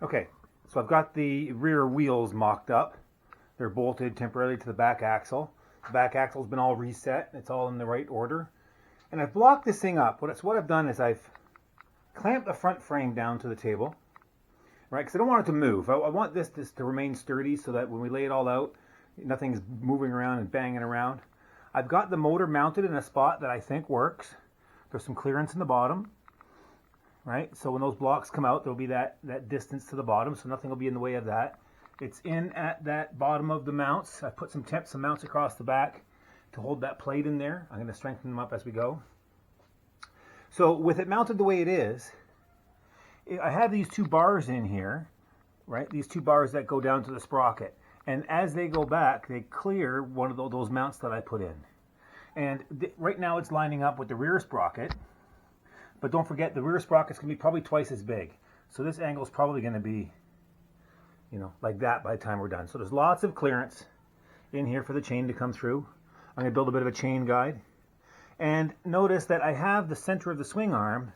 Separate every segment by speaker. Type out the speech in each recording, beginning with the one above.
Speaker 1: Okay, so I've got the rear wheels mocked up. They're bolted temporarily to the back axle. The back axle's been all reset. It's all in the right order. And I've blocked this thing up. What I've done is I've clamped the front frame down to the table, right? Because I don't want it to move. I want this to remain sturdy so that when we lay it all out, nothing's moving around and banging around. I've got the motor mounted in a spot that I think works. There's some clearance in the bottom, right? So when those blocks come out, there'll be that distance to the bottom, so nothing will be in the way of that. It's in at that bottom of the mounts. I've put some mounts across the back to hold that plate in there. I'm going to strengthen them up as we go. So with it mounted the way it is, I have these two bars in here, right? These two bars that go down to the sprocket. And as they go back, they clear one of those mounts that I put in. And right now it's lining up with the rear sprocket. But don't forget, the rear sprocket's going to be probably twice as big. So this angle is probably going to be, like that by the time we're done. So there's lots of clearance in here for the chain to come through. I'm going to build a bit of a chain guide. And notice that I have the center of the swing arm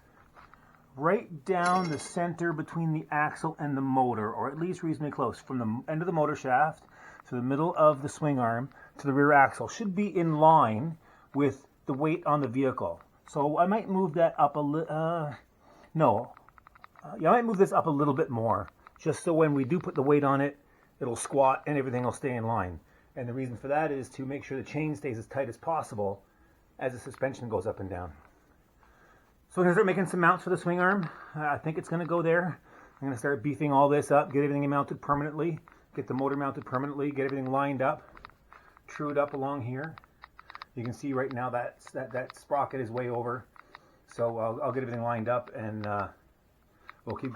Speaker 1: right down the center between the axle and the motor, or at least reasonably close, from the end of the motor shaft to the middle of the swing arm to the rear axle. Should be in line with the weight on the vehicle. So I might move that up a little, I might move this up a little bit more, just so when we do put the weight on it, it'll squat and everything will stay in line. And the reason for that is to make sure the chain stays as tight as possible as the suspension goes up and down. So I'm going to start making some mounts for the swing arm. I think it's going to go there. I'm going to start beefing all this up, get everything mounted permanently, get the motor mounted permanently, get everything lined up, true it up along here. You can see right now that sprocket is way over. So I'll get everything lined up and we'll keep